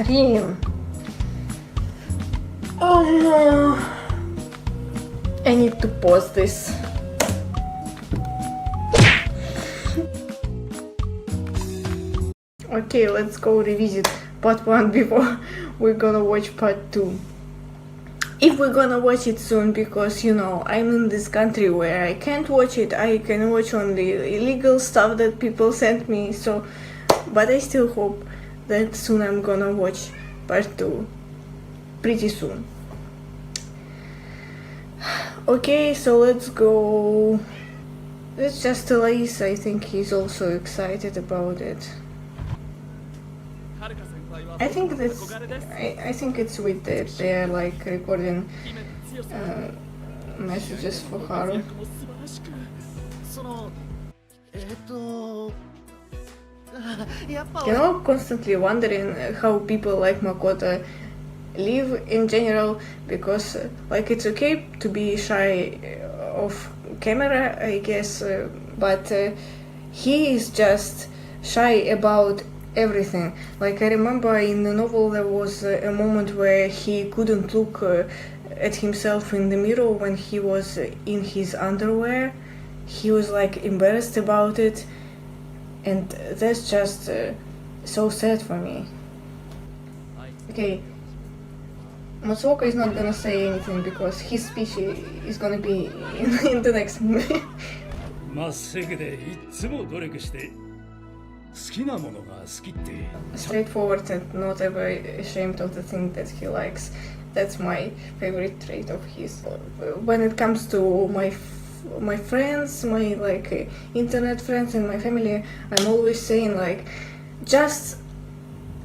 Rin. Oh no. I need to pause this. Okay, let's go revisit part 1 before we're gonna watch part 2. If we're gonna watch it soon, because you know, I'm in this country where I can't watch it, I can watch only illegal stuff that people send me, so, but I still hope that soon I'm gonna watch part 2, pretty soon. Okay, so let's go. It's just Elise, I think he's also excited about it. I think that's. I think it's sweet that they're like recording messages for Haru. You know, constantly wondering how people like Makoto live in general, because like it's okay to be shy of camera, I guess, but he is just shy about everything. Like I remember in the novel there was a moment where he couldn't look at himself in the mirror when he was in his underwear. He was like embarrassed about it, and that's just so sad for me. Okay, Matsuoka is not gonna say anything because his speech is gonna be in the next movie. Straightforward and not ever ashamed of the thing that he likes. That's my favorite trait of his. When it comes to my friends, my like internet friends and my family, I'm always saying like,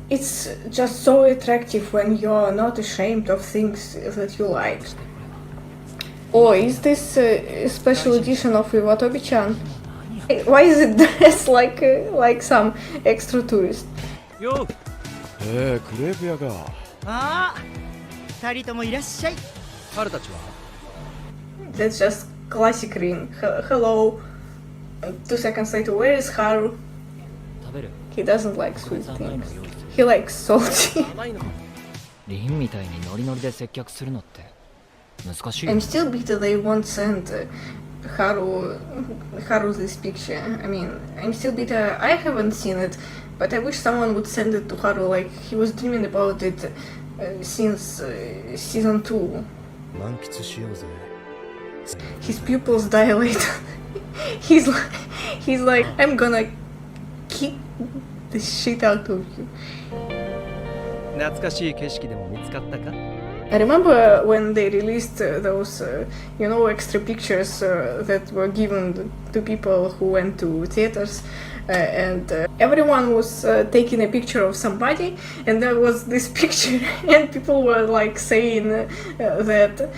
it's just so attractive when you're not ashamed of things that you like. Oh, is this a special edition of Iwatobi-chan? Why is it dressed like some extra tourist? Yo. クレープ屋か。ああ、二人ともいらっしゃい。彼たちは That's just classic Rin. Hello. 2 seconds later, where is Haru? He doesn't like sweet things. He likes salty. リンみたいにノリノリで接客するのって難しい。I'm still bitter they won't send Haru this picture. I mean, I'm still bitter. I haven't seen it, but I wish someone would send it to Haru. Like he was dreaming about it since season 2. His pupils dilate. he's like, I'm gonna kick the shit out of you. 懐かしい景色でも見つかったか I remember when they released those, extra pictures that were given to people who went to theaters, and everyone was taking a picture of somebody, and there was this picture, and people were like saying that,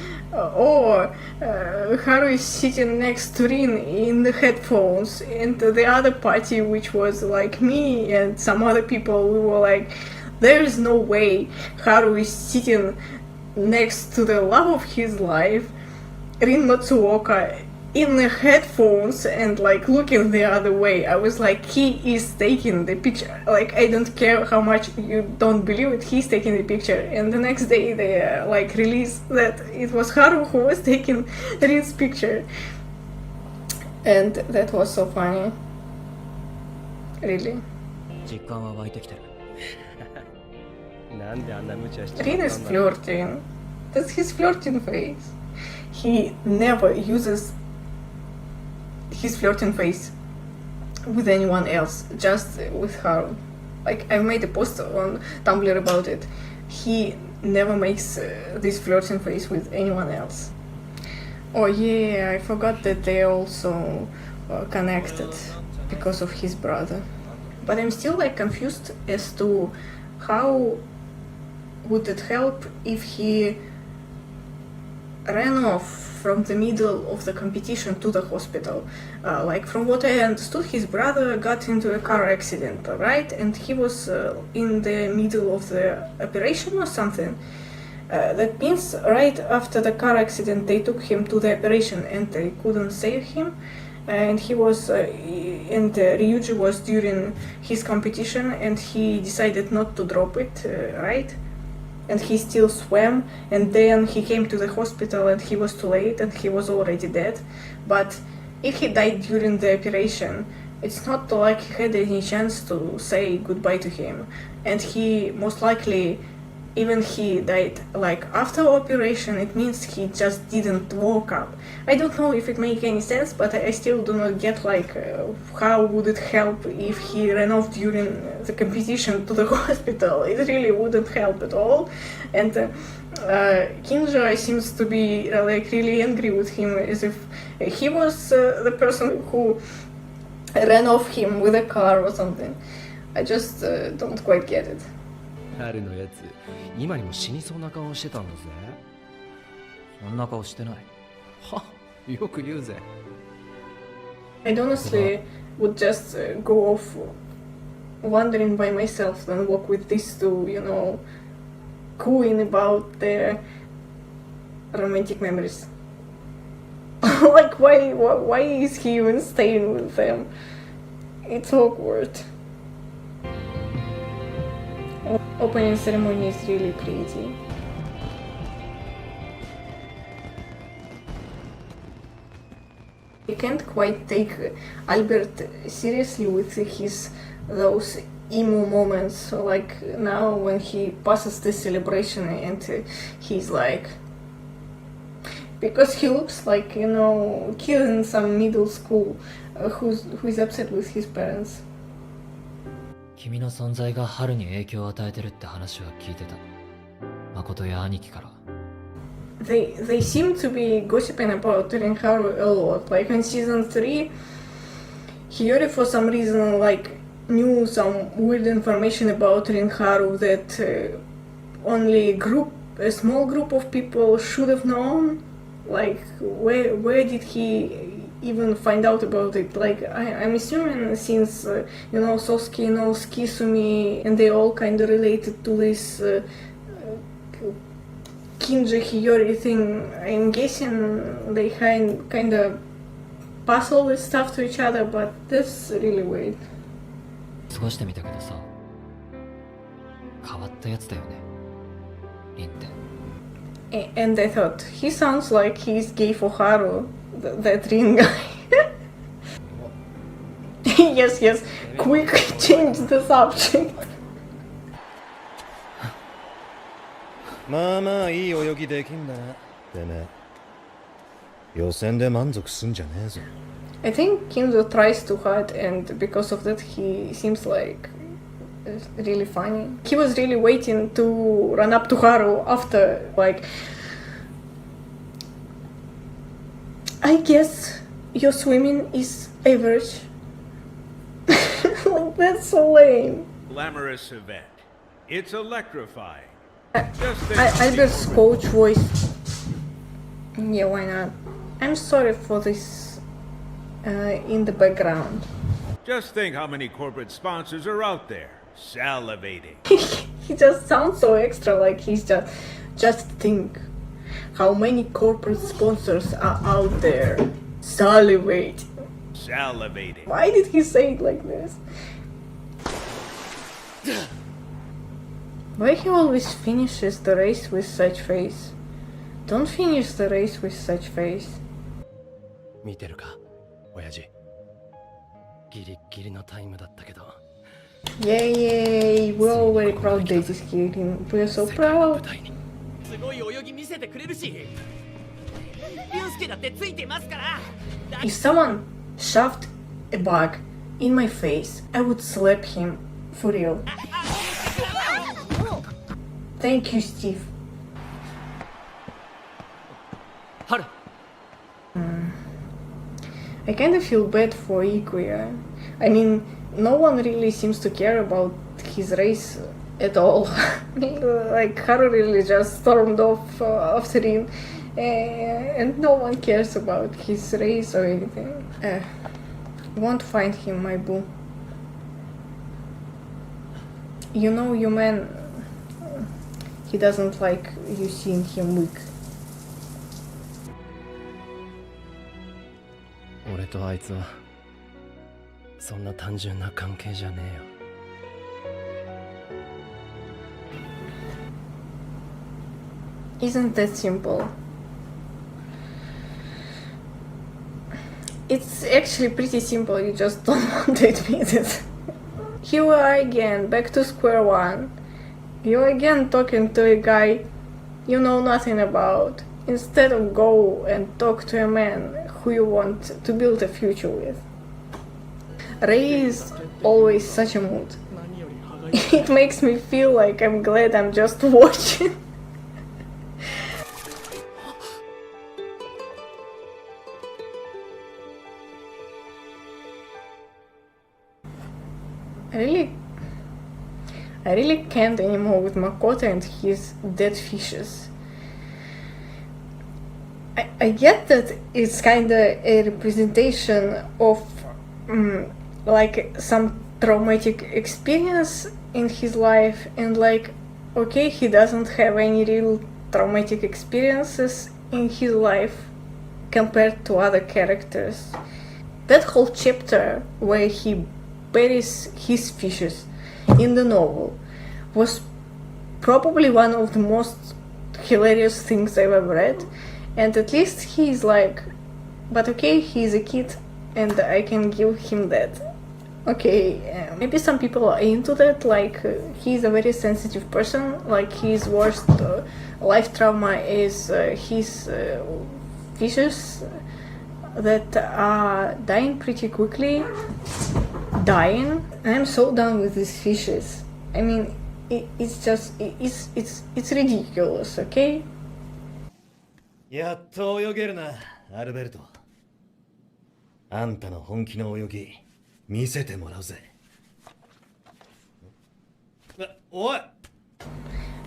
Haru is sitting next to Rin in the headphones, and the other party, which was like me and some other people, we were like, there is no way Haru is sitting next to the love of his life, Rin Matsuoka, in the headphones and like looking the other way. I was like, he is taking the picture. Like, I don't care how much you don't believe it, he's taking the picture. And the next day they like released that it was Haru who was taking Rin's picture. And that was so funny. Really. Rin is flirting. That's his flirting face. He never uses his flirting face with anyone else, just with Haru. Like, I've made a post on Tumblr about it. He never makes this flirting face with anyone else. Oh yeah, I forgot that they also connected because of his brother. But I'm still like confused as to how would it help if he ran off from the middle of the competition to the hospital. Like, from what I understood, his brother got into a car accident, right? And he was in the middle of the operation or something. That means right after the car accident they took him to the operation and they couldn't save him. and he was and Ryuji was during his competition, and he decided not to drop it, right? And he still swam, and then he came to the hospital and he was too late and he was already dead. But if he died during the operation, it's not like he had any chance to say goodbye to him. And he most likely, even he died like after operation, it means he just didn't woke up. I don't know if it make any sense, but I still do not get like how would it help if he ran off during the competition to the hospital. It really wouldn't help at all. And Kinja seems to be like really angry with him, as if he was the person who ran off him with a car or something. I just don't quite get it. 春のやつ今にも死にそうな顔してたんだぜ。そんな顔してない。は、よく言うぜ。 I honestly would just go off wandering by myself than walk with these two, you know, cooing about their romantic memories. Like, why is he even staying with them? It's awkward. Opening ceremony is really pretty. I can't quite take Albert seriously with his those emo moments, like now when he passes the celebration and he's like, because he looks like, you know, kid in some middle school who's upset with his parents. 君の存在が春に影響を与えてるって話は聞いてた。誠や兄貴から。They seem to be gossiping about rinharu a lot. Like in season 3, Hiyori for some reason like knew some weird information about rinharu that only a small group of people should have known. Like where did he even find out about it? Like I'm assuming since you know, Sosuke knows Kisumi and they all kind of related to this Kinja Hiyori thing, I'm guessing they kind of pass all this stuff to each other, but that's really weird. 過ごしてみたけどさ、変わったやつだよね、リンって。And I thought, he sounds like he's gay for Haru, that Rin guy. Yes, quick change the subject. まあまあいい泳ぎできんな。てめえ予選で満足すんじゃねえぞ。 I think Kinzo tries too hard, and because of that he seems like really funny. He was really waiting to run up to Haru after, like, I guess your swimming is average. Like, that's so lame. Glamorous event. It's electrifying. Albert's coach voice. Yeah, why not? I'm sorry for this in the background. Just think how many corporate sponsors are out there, salivating. He just sounds so extra, like he's just think how many corporate sponsors are out there, salivating. Why did he say it like this? Why he always finishes the race with such face? Don't finish the race with such face. 見てるか、親父。ギリギリのタイムだったけど。Yay! We're all very proud that he's Kirin. We're so proud. すごい泳ぎ見せてくれるし、龍介だってついてますから。 If someone shoved a bug in my face, I would slap him for real. Thank you, Steve. 春。I kind of feel bad for Ikuya. I mean, no one really seems to care about his race at all. Like, Haru really just stormed off after him, and no one cares about his race or anything. Won't find him, my boo. You know, you man, he doesn't like you seeing him weak. 俺とあいつはそんな単純な関係じゃねえよ。Isn't that simple? It's actually pretty simple, you just don't want to admit it. Here we are again, back to square one. You're again talking to a guy you know nothing about, instead of go and talk to a man who you want to build a future with. Ray is always such a mood. It makes me feel like I'm glad I'm just watching. I really can't anymore with Makoto and his dead fishes. I get that it's kinda a representation of like some traumatic experience in his life, and like, okay, he doesn't have any real traumatic experiences in his life compared to other characters. That whole chapter where he buries his fishes in the novel was probably one of the most hilarious things I've ever read, and at least he's like, but okay, he's a kid and I can give him that. Okay, maybe some people are into that, like he's a very sensitive person, like his worst life trauma is his fishes that are dying pretty quickly. I'm so done with these fishes. I mean, it's ridiculous, okay? やっと泳げるな、アルベルト。あんたの本気の泳ぎ、見せてもらうぜ。おい!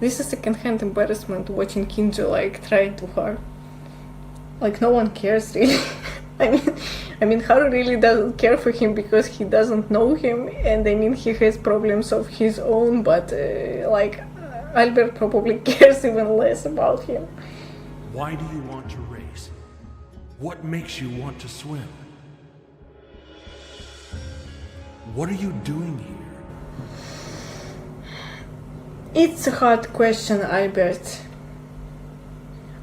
This is second-hand embarrassment watching Kinjo like trying too hard. Like no one cares really. I mean, Haru really doesn't care for him because he doesn't know him, and I mean he has problems of his own, but like Albert probably cares even less about him. Why do you want to race? What makes you want to swim? What are you doing here? It's a hard question, Albert.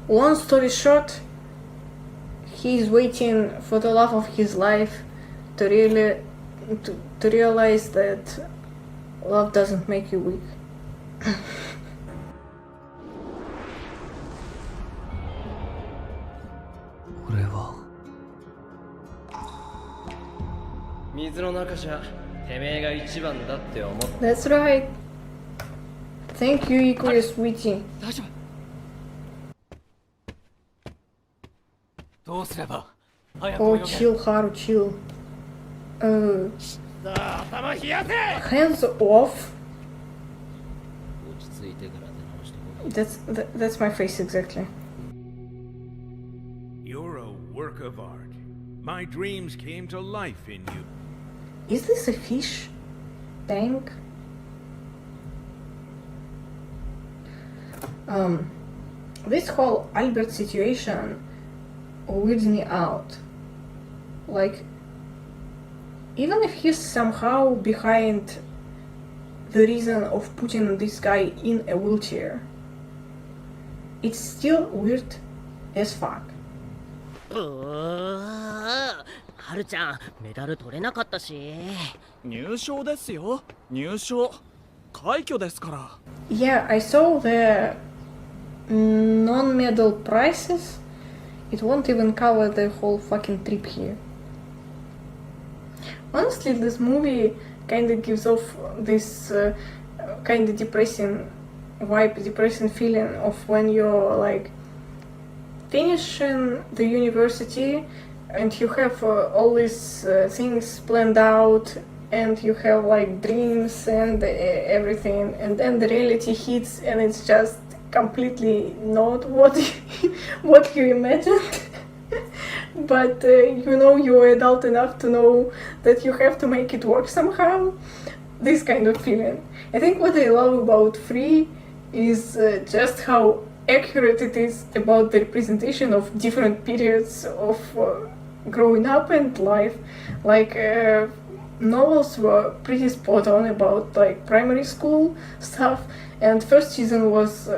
Long story short, he's waiting for the love of his life to realize that love doesn't make you weak. 俺は水の中じゃてめえが一番だって思って。 That's right. Thank you, Ikuri, sweetie. 大丈夫。どうすれば早く Oh, 泳げ。 chill, Haru, chill. さあ頭冷やせ。 Hands off. 落ち着いてから出直してこい。 That's my face exactly. You're a work of art. My dreams came to life in you. Is this a fish tank? This whole Albert situation weirds me out. Like, even if he's somehow behind the reason of putting this guy in a wheelchair, it's still weird as fuck. はるちゃんメダル取れなかったし。入賞ですよ。入賞。快挙ですから。 Yeah, I saw the non-medal prizes. It won't even cover the whole fucking trip here. Honestly, this movie kind of gives off this kind of depressing vibe, depressing feeling of when you're like finishing the university and you have all these things planned out and you have like dreams and everything, and then the reality hits and it's just completely not what what you imagined. But you know you're adult enough to know that you have to make it work somehow. This kind of feeling. I think what I love about Free is just how accurate it is about the representation of different periods of growing up and life. Like novels were pretty spot on about like primary school stuff, and first season was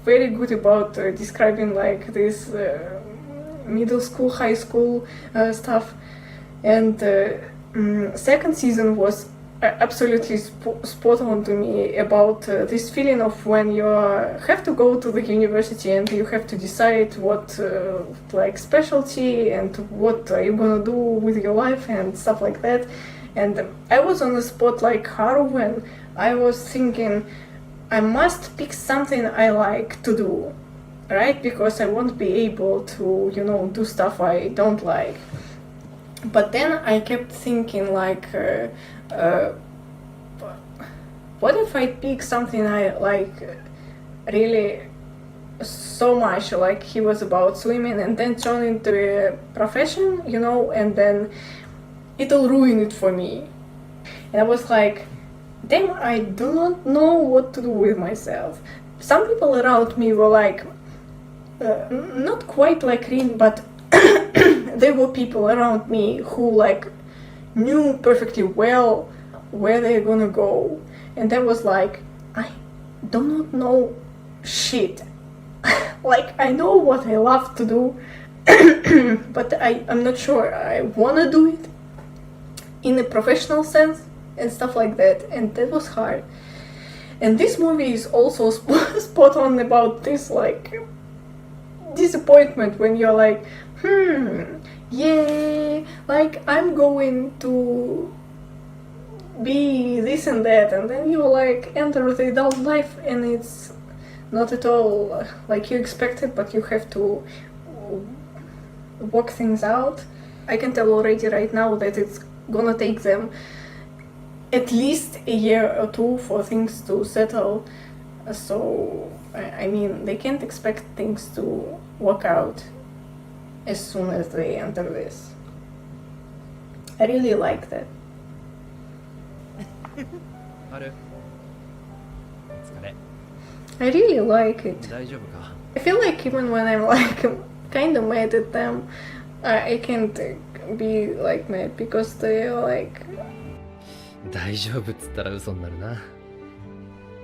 very good about describing like this middle school, high school stuff, and second season was absolutely spot on to me about this feeling of when you have to go to the university and you have to decide what like specialty and what are you gonna do with your life and stuff like that. And I was on the spot like Haru when I was thinking I must pick something I like to do, right? Because I won't be able to, you know, do stuff I don't like. But then I kept thinking like what if I pick something I like really so much, like he was about swimming, and then turn into a profession, you know, and then it'll ruin it for me. And I was like, damn, I do not know what to do with myself. Some people around me were like, not quite like Rin, but there were people around me who like knew perfectly well where they're gonna go, and I was like, I do not know shit. Like I know what I love to do, but I'm not sure I wanna do it in a professional sense and stuff like that, and that was hard. And this movie is also spot on about this like disappointment when you're like, yeah, like I'm going to be this and that, and then you like enter the adult life and it's not at all like you expected, but you have to work things out. I can tell already right now that it's gonna take them at least a year or two for things to settle. So I mean, they can't expect things to work out as soon as they enter this. I really like that. あるお疲れ I really like it. 大丈夫か I feel like even when I'm like kind of mad at them, I can't be like mad because they're like. 大丈夫っつったら嘘になるな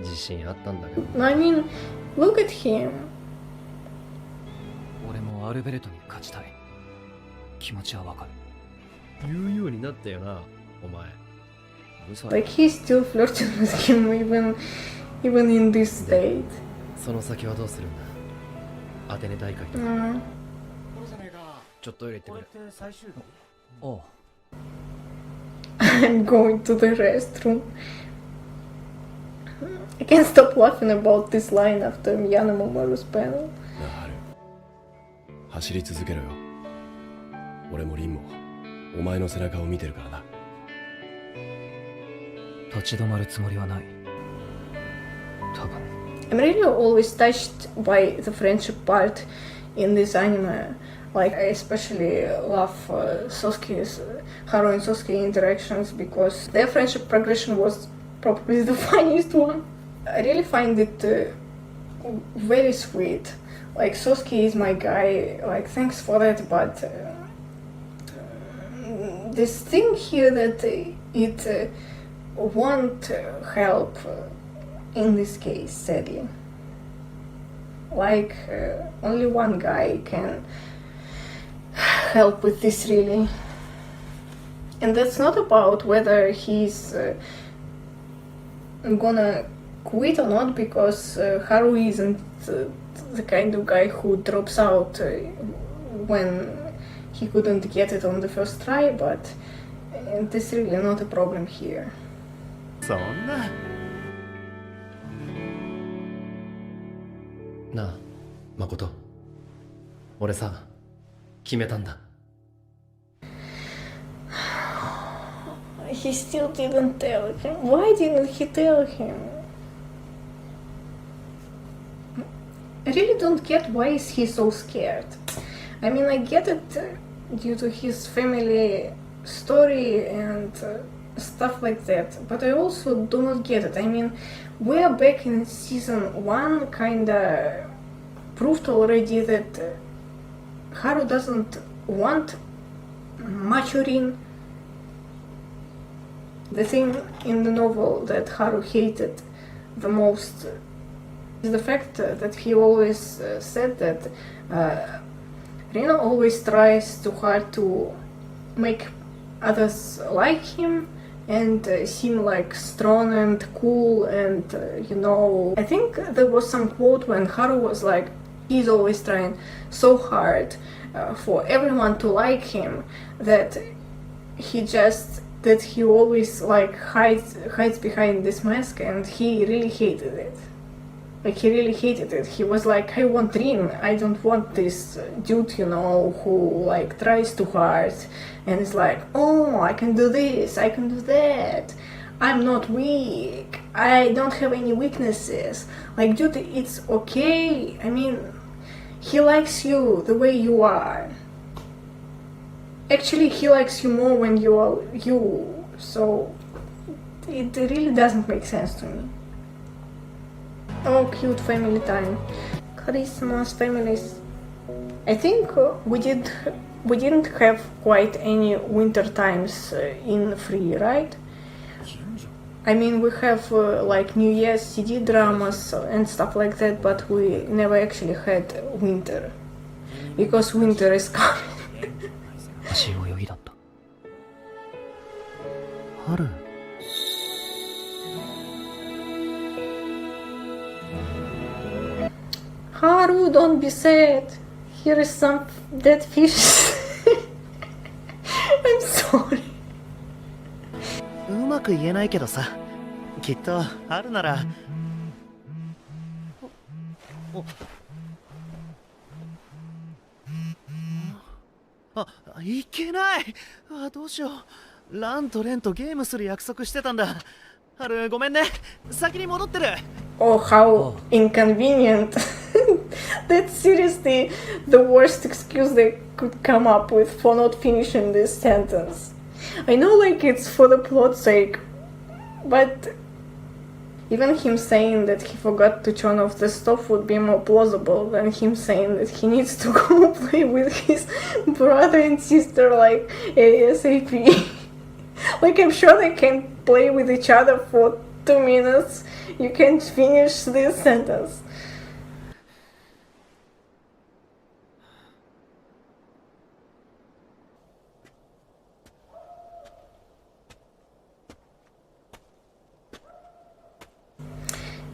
自信あったんだけど I mean, look at him. 俺もアルベルトに勝ちたい。気持ちはわかる。言うようになったよなお前嘘 Like he's still flirting with him even in this state. その先はどうするんだアテネ大会とか ちょっとトイレ行ってくれおう I'm going to the restroom. I can't stop laughing about this line after Miyano Momoru's panel. 走り続けろよ。俺もリンもお前の背中を見てるからな。立ち止まるつもりはない。多分。I'm really always touched by the friendship part in this anime. Like I especially love Sosuke's Haru and Sosuke interactions because their friendship progression was probably the funniest one. I really find it very sweet. Like Sosuke is my guy. Like thanks for that, but this thing here that it won't help in this case, sadly. Like only one guy can help with this really, and that's not about whether he's gonna quit or not, because Haru isn't the kind of guy who drops out when he couldn't get it on the first try, but that's really not a problem here. そんななあ誠俺さ決めたんだ He still didn't tell him. Why didn't he tell him? I really don't get why is he so scared. I mean, I get it due to his family story and stuff like that, but I also do not get it. I mean, we're back in season 1, kinda proved already that Haru doesn't want macho Rin. The thing in the novel that Haru hated the most is the fact that he always said that Rina always tries too hard to make others like him and seem like strong and cool and I think there was some quote when Haru was like, he's always trying so hard for everyone to like him that he always like hides behind this mask, and he really hated it. Like, he really hated it. He was like, I want Rin, I don't want this dude, who like tries too hard and is like, oh, I can do this, I can do that, I'm not weak, I don't have any weaknesses. Like, dude, it's okay. I mean, he likes you the way you are. Actually, he likes you more when you are you, so it really doesn't make sense to me. Oh, cute family time. Christmas families. I think we didn't have quite any winter times in Free, right? I mean, we have like New Year's CD dramas and stuff like that, but we never actually had winter. Because winter is coming. 足泳ぎだった。春。Haru, don't be sad. Here is some dead fish. I'm sorry. うまく言えないけどさ、きっと春なら。あ、いけない。どうしよう。ランとレンとゲームする約束してたんだ。春、ごめんね。先に戻ってる。Oh, how inconvenient. That's seriously the worst excuse they could come up with for not finishing this sentence. I know, like, it's for the plot's sake, but even him saying that he forgot to turn off the stove would be more plausible than him saying that he needs to go play with his brother and sister, like, ASAP. Like, I'm sure they can play with each other for 2 minutes. You can't finish this sentence.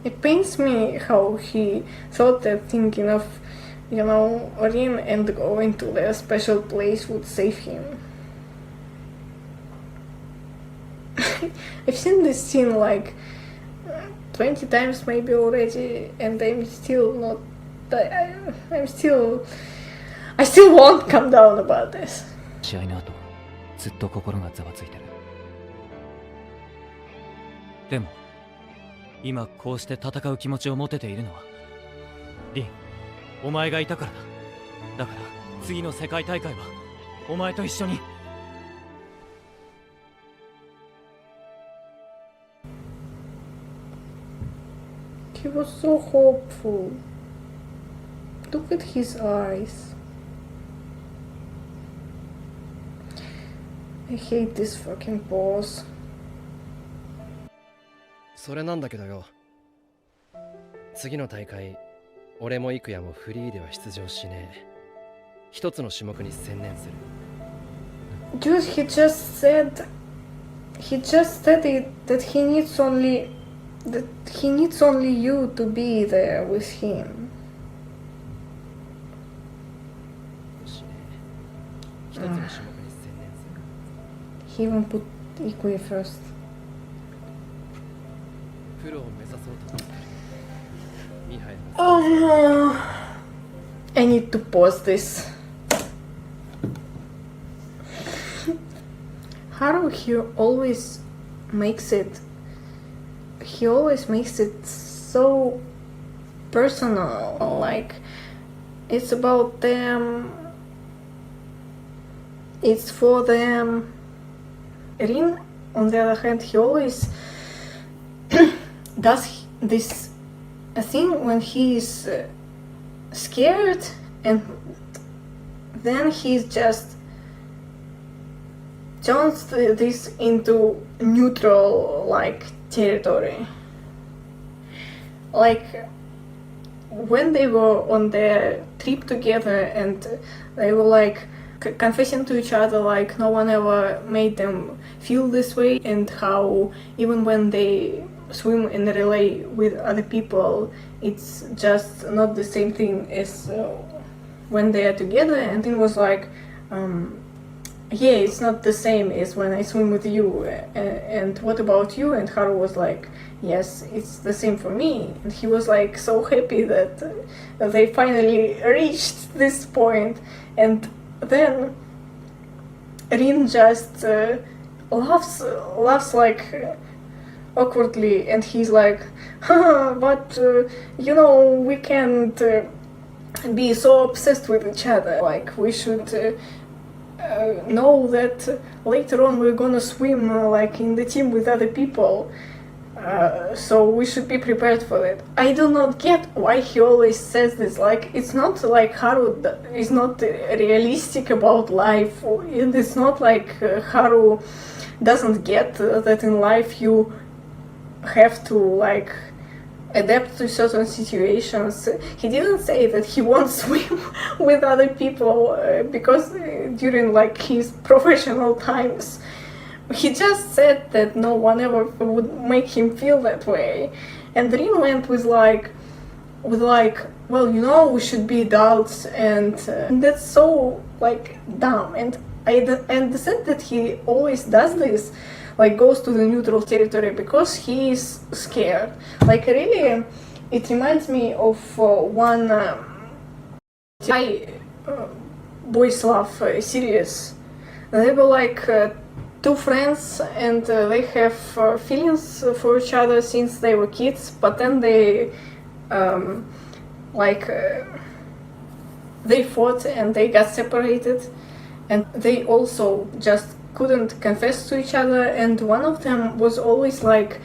It pains me how he thought that thinking of, Rin and going to their special place would save him. I've seen this scene like 20 times maybe already, and I'm still not. I still won't come down about this. 試合の後、ずっと心がざわついてる。でも、今こうして戦う気持ちを持てているのは、リン、お前がいたからだ。だから次の世界大会はお前と一緒に。He was so hopeful. Look at his eyes. I hate this fucking pose. それなんだけどよ。次の大会、俺もイクヤもフリーでは出場しねえ。一つの種目に専念する。Dude, he just said it, that he needs only you to be there with him. 一つの種目に専念する。He even put Ikuya first. プロを目指そうと思ってる。ミハエル。Oh, I need to pause this. Haru, he always makes it so personal. Like, it's about them, it's for them. Rin, on the other hand, he always does this thing when he's scared, and then he's just turns this into neutral like territory. Like when they were on their trip together and they were like confessing to each other like no one ever made them feel this way, and how even when they swim in a relay with other people it's just not the same thing as when they are together. And it was like yeah, it's not the same as when I swim with you, and what about you? And Haru was like, yes, it's the same for me. And he was like so happy that they finally reached this point. And then Rin just laughs like awkwardly, and he's like, but you know, we can't be so obsessed with each other. Like we should know that later on we're gonna swim like in the team with other people, so we should be prepared for it. I do not get why he always says this. Like it's not like Haru is not realistic about life, and it's not like Haru doesn't get that in life you have to like adapt to certain situations. He didn't say that he won't swim with other people because during like his professional times. He just said that no one ever would make him feel that way. And Rin went with like, well, you know, we should be adults, and that's so like dumb. And I understand that he always does this, like goes to the neutral territory because he is scared. Like really, it reminds me of one boys love series. They were like two friends, and they have feelings for each other since they were kids, but then they they fought and they got separated, and they also just couldn't confess to each other, and one of them was always like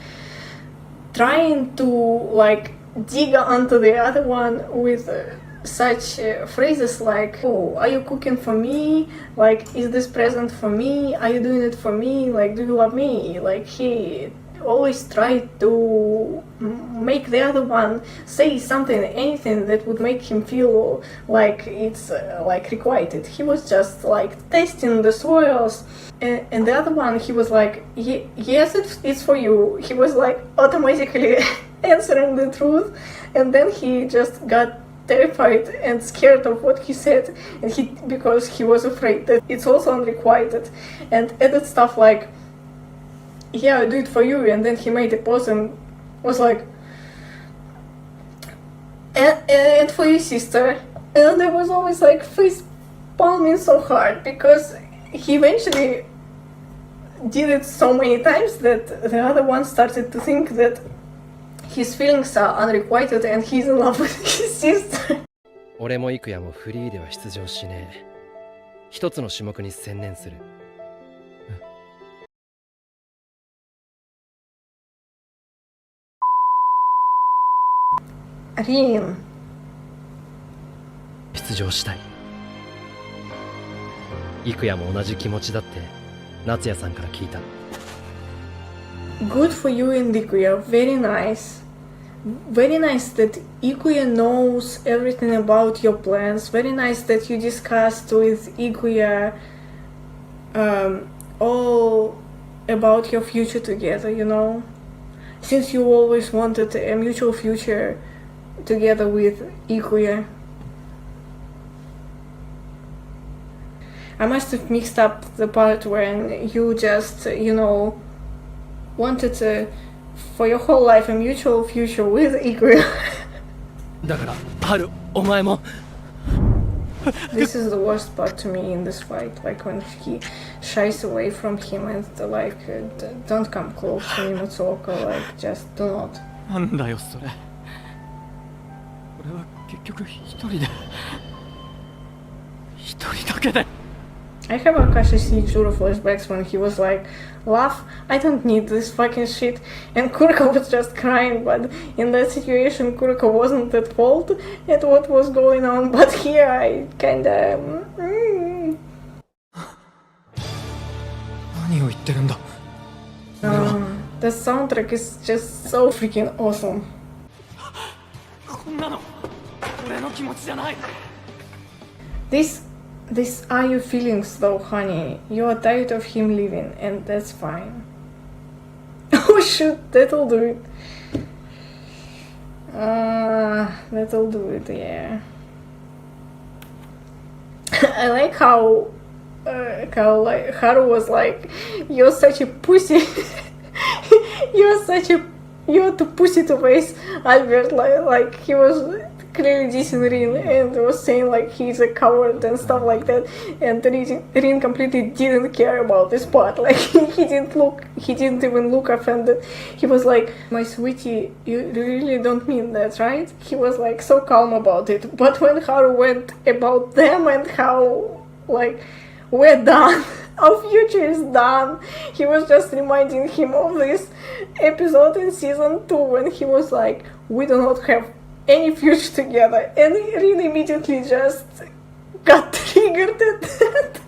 trying to like dig onto the other one with such phrases like, oh, are you cooking for me? Like, is this present for me? Are you doing it for me? Like, do you love me? Like, he always tried to make the other one say something, anything that would make him feel like it's like requited. He was just like testing the soils, and the other one, he was like, yes, it's for you. He was like automatically answering the truth, and then he just got terrified and scared of what he said, and because he was afraid that it's also unrequited, and added stuff like, yeah, I do it for you, and then he made a pause and was like, and for your sister. And I was always like face palming so hard because he eventually did it so many times that the other one started to think that his feelings are unrequited and he's in love with his sister. 俺も幾夜もフリーでは出場しねえ。一つの種目に専念する。Rin. 出場したい。幾夜も同じ気持ちだって夏也さんから聞いた。Good for you and Ikuya, very nice. Very nice that Ikuya knows everything about your plans. Very nice that you discussed with Ikuya all about your future together, you know? Since you always wanted a mutual future together with Ikuya. I must have mixed up the part when you just, you know, wanted for your whole life a mutual future with Ikuya. だからハルお前も This is the worst part to me in this fight, like when he shies away from him and like don't come close to me, Matsuoka, like just do not. なんだよそれ俺は結局一人だけで I have Akashi Shijuro flashbacks when he was like, laugh, I don't need this fucking shit, and Kuroko was just crying, but in that situation Kuroko wasn't at fault at what was going on, but here I kinda... を言ってるんだ。 The soundtrack is just so freaking awesome. こんなの俺の気持ちじゃない。 These are your feelings though, honey. You are tired of him leaving, and that's fine. Oh shoot, that'll do it. That'll do it, yeah. I like how like Haru was like, "You're such a pussy. You're too pussy to face Albert." Like he was clearly dissing Rin and was saying like he's a coward and stuff like that. And Rin completely didn't care about this part. Like he didn't even look offended. He was like, "My sweetie, you really don't mean that, right?" He was like so calm about it. But when Haru went about them and how like we're done, our future is done, he was just reminding him of this episode in season 2 when he was like, "We do not have any future together," and Rin immediately just got triggered at that.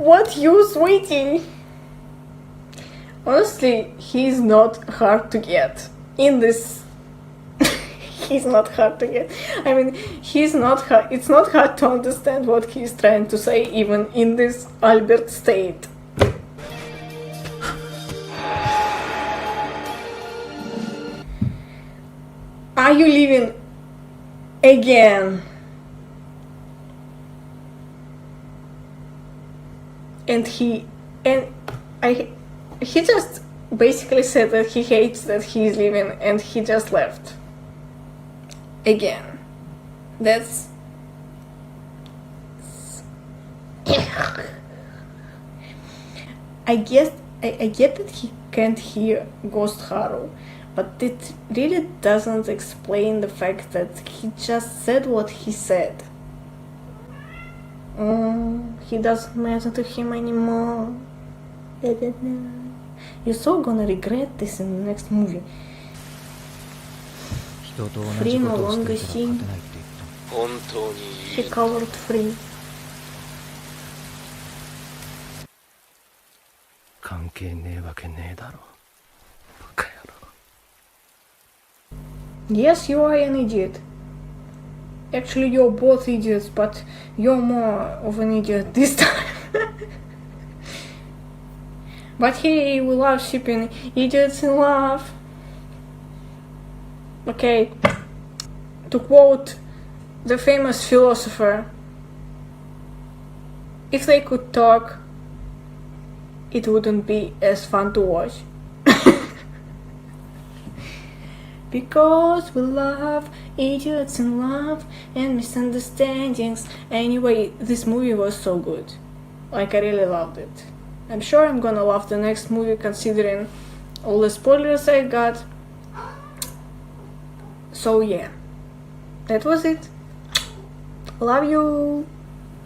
What you, sweetie? Honestly, he's not hard to get in this. He's not hard to get. I mean, he's not hard. It's not hard to understand what he's trying to say, even in this Albert state. Are you leaving again? He just basically said that he hates that he's leaving, and he just left. Again. That's... I get that he can't hear Ghost Haru, but it really doesn't explain the fact that he just said what he said. He doesn't matter to him anymore. You're so gonna regret this in the next movie. 人と同 Free じこ no とをして longer いては勝て seen. ないって言った。 He covered free. 関係ねえわけねえだろ。バカ野郎。 Yes, you are an idiot. Actually, you're both idiots, but you're more of an idiot this time. But hey, we love shipping idiots in love. Okay, to quote the famous philosopher, if they could talk, it wouldn't be as fun to watch. Because we love idiots in love and misunderstandings. Anyway, this movie was so good. Like, I really loved it. I'm sure I'm gonna love the next movie considering all the spoilers I got. So yeah, that was it. Love you.